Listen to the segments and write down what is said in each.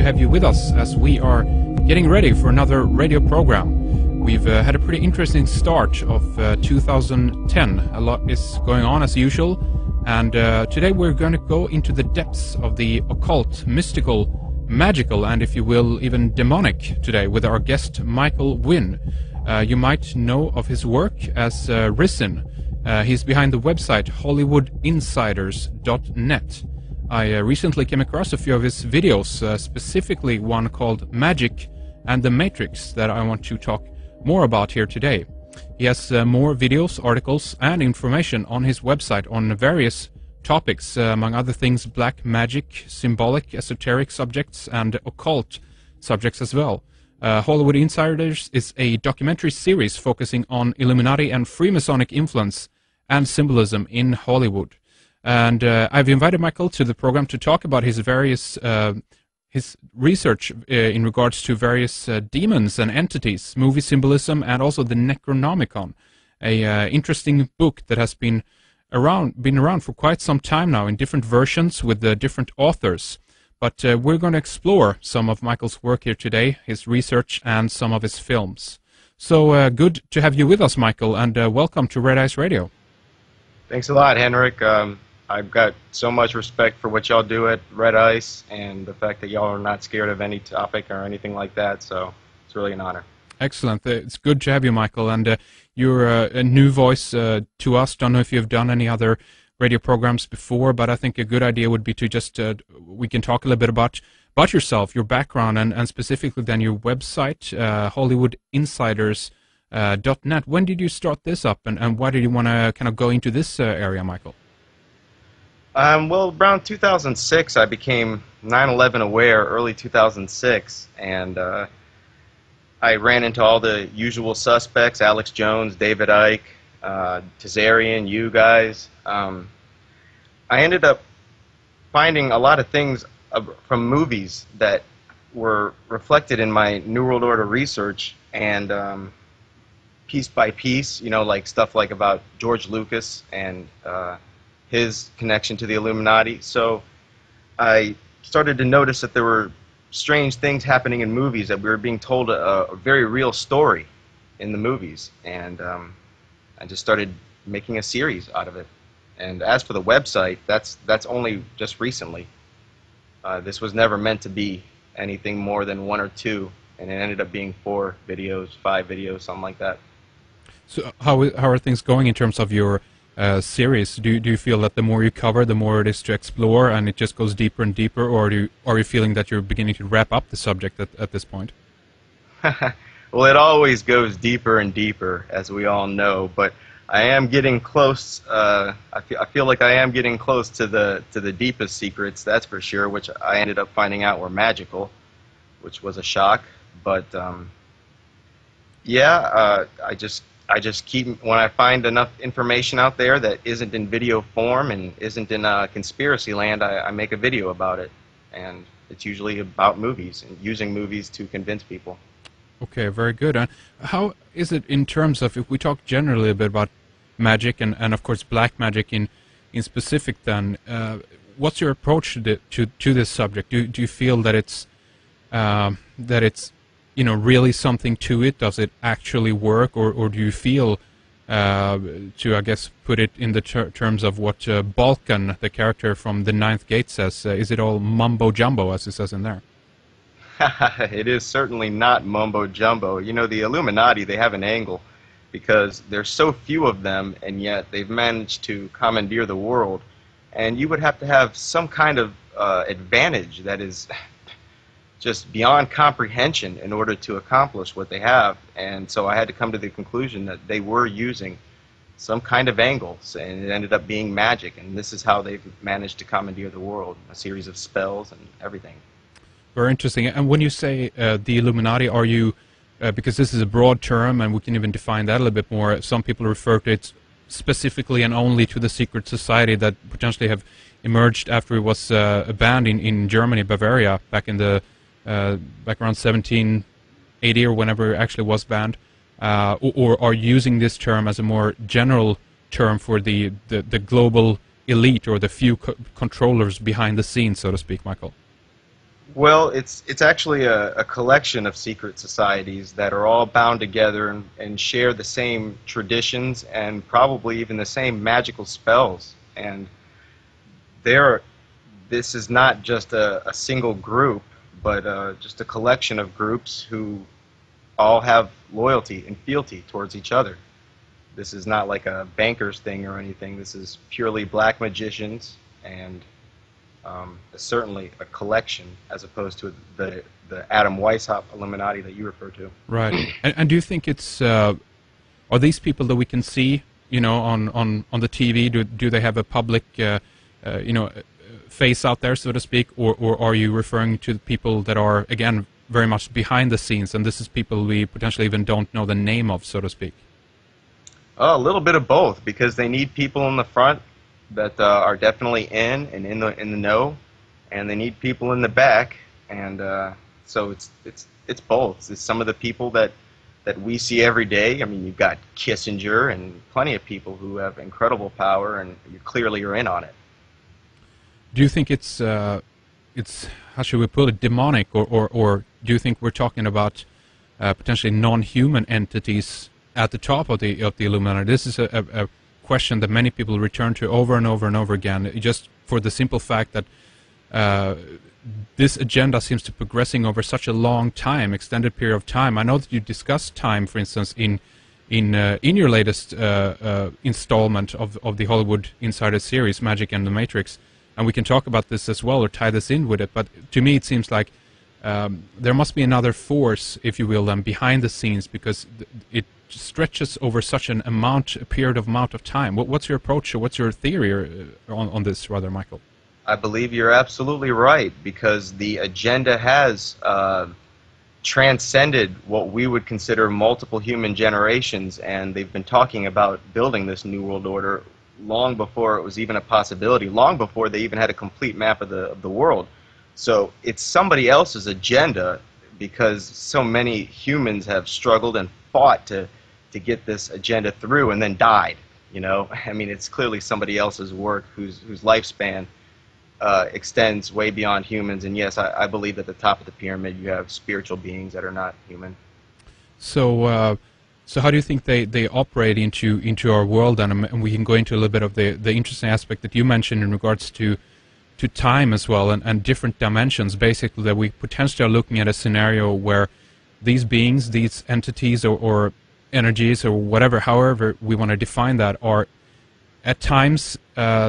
have you with us as we are getting ready for another radio program. We've had a pretty interesting start of 2010. A lot is going on as usual, and today we're going to go into the depths of the occult, mystical, magical, and if you will, even demonic today with our guest Michael Wynn. You might know of his work as Risen. He's behind the website hollywoodinsiders.net. I recently came across a few of his videos, specifically one called Magick and the Matrix that I want to talk more about here today. He has more videos, articles and information on his website on various topics, among other things black magic, symbolic, esoteric subjects and occult subjects as well. Hollywood Insiders is a documentary series focusing on Illuminati and Freemasonic influence and symbolism in Hollywood. And I've invited Michael to the program to talk about his various his research in regards to various demons and entities, movie symbolism, and also the Necronomicon, a interesting book that has been around for quite some time now in different versions with different authors. But we're going to explore some of Michael's work here today, his research, and some of his films. So good to have you with us, Michael, and welcome to Red Ice Radio. Thanks a lot, Henrik. I've got so much respect for what y'all do at Red Ice and the fact that y'all are not scared of any topic or anything like that, so it's really an honor. Excellent. It's good to have you, Michael, and you're a new voice to us. Don't know if you've done any other radio programs before, but I think a good idea would be to just, we can talk a little bit about yourself, your background, and specifically then your website, hollywoodinsiders.net. When did you start this up, and why did you want to kind of go into this area, Michael? Well, around 2006, I became 9/11 aware, early 2006, and I ran into all the usual suspects, Alex Jones, David Icke, Tazarian, you guys. I ended up finding a lot of things from movies that were reflected in my New World Order research, and piece by piece, you know, like stuff like about George Lucas and his connection to the Illuminati. So I started to notice that there were strange things happening in movies, that we were being told a very real story in the movies, and I just started making a series out of it. And as for the website, that's only just recently. This was never meant to be anything more than 1 or 2, and it ended up being 4 videos, 5 videos, something like that. So how are things going in terms of your series? Do you feel that the more you cover, the more it is to explore, and it just goes deeper and deeper, or are you feeling that you're beginning to wrap up the subject at this point? Well, it always goes deeper and deeper, as we all know, but I am getting close. I feel like I am getting close to the deepest secrets, that's for sure, which I ended up finding out were magical, which was a shock. But yeah, I just keep, when I find enough information out there that isn't in video form and isn't in conspiracy land, I make a video about it, and it's usually about movies and using movies to convince people. Okay, very good. And how is it in terms of, if we talk generally a bit about magic and of course black magic in specific, then what's your approach to this subject? Do you feel that it's you know, really something to it? Does it actually work, or do you feel to, I guess, put it in the terms of what Balkan, the character from The Ninth Gate, says, is it all mumbo jumbo, as it says in there? It is certainly not mumbo jumbo. You know, the Illuminati, they have an angle because there's so few of them, and yet they've managed to commandeer the world, and you would have to have some kind of advantage that is just beyond comprehension in order to accomplish what they have. And so I had to come to the conclusion that they were using some kind of angles, and it ended up being magic, and this is how they've managed to commandeer the world, a series of spells and everything. Very interesting. And when you say the Illuminati, are you, because this is a broad term and we can even define that a little bit more, some people refer to it specifically and only to the secret society that potentially have emerged after it was banned in Germany, Bavaria, back in the back around 1780 or whenever it actually was banned, or are using this term as a more general term for the global elite or the few controllers behind the scenes, so to speak, Michael? Well, it's actually a collection of secret societies that are all bound together and share the same traditions and probably even the same magical spells. And they're this is not just a single group, but just a collection of groups who all have loyalty and fealty towards each other. This is not like a bankers thing or anything. This is purely black magicians, and certainly a collection as opposed to the Adam Weishaupt Illuminati that you refer to. Right. And do you think it's are these people that we can see, you know, on the TV? Do they have a public, you know, face out there, so to speak, or are you referring to the people that are again very much behind the scenes, and this is people we potentially even don't know the name of, so to speak? A little bit of both, because they need people in the front that are definitely in the know, and they need people in the back, and so it's both. It's some of the people that we see every day. I mean, you've got Kissinger and plenty of people who have incredible power, and you clearly are in on it. Do you think it's how should we put it, demonic, or do you think we're talking about potentially non-human entities at the top of the Illuminati? This is a question that many people return to over and over and over again, just for the simple fact that this agenda seems to be progressing over such a long time, extended period of time. I know that you discussed time, for instance, in your latest installment of the Hollywood Insider series, Magick and the Matrix, and we can talk about this as well or tie this in with it. But to me, it seems like there must be another force, if you will, then behind the scenes, because it stretches over such a period of time. What's your approach, or what's your theory on this, rather, Michael? I believe you're absolutely right, because the agenda has transcended what we would consider multiple human generations, and they've been talking about building this New World Order long before it was even a possibility, long before they even had a complete map of the world. So it's somebody else's agenda, because so many humans have struggled and fought to get this agenda through and then died. You know, I mean, it's clearly somebody else's work whose lifespan extends way beyond humans. And yes, I believe at the top of the pyramid you have spiritual beings that are not human. So so how do you think they operate into our world? And we can go into a little bit of the interesting aspect that you mentioned in regards to time as well, and different dimensions, basically, that we potentially are looking at a scenario where these beings, these entities, or energies, or whatever, however we want to define that, are at times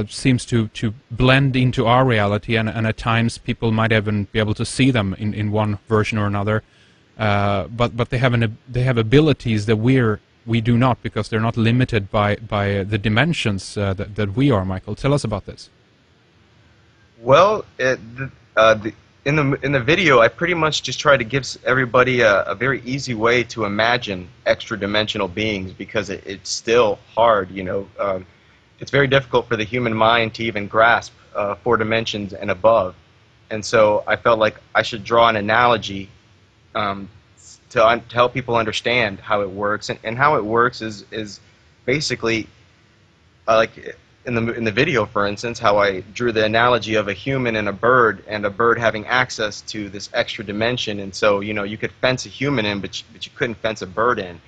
seems to blend into our reality, and at times people might even be able to see them in one version or another, but they have abilities that we do not, because they're not limited by the dimensions that we are. Michael, tell us about this. Well, in the video, I pretty much just try to give everybody a very easy way to imagine extra-dimensional beings, because it's still hard, you know. It's very difficult for the human mind to even grasp 4 dimensions and above. And so I felt like I should draw an analogy to help people understand how it works. And how it works is basically like in the video, for instance, how I drew the analogy of a human and a bird having access to this extra dimension. And so, you know, you could fence a human in, but you couldn't fence a bird in.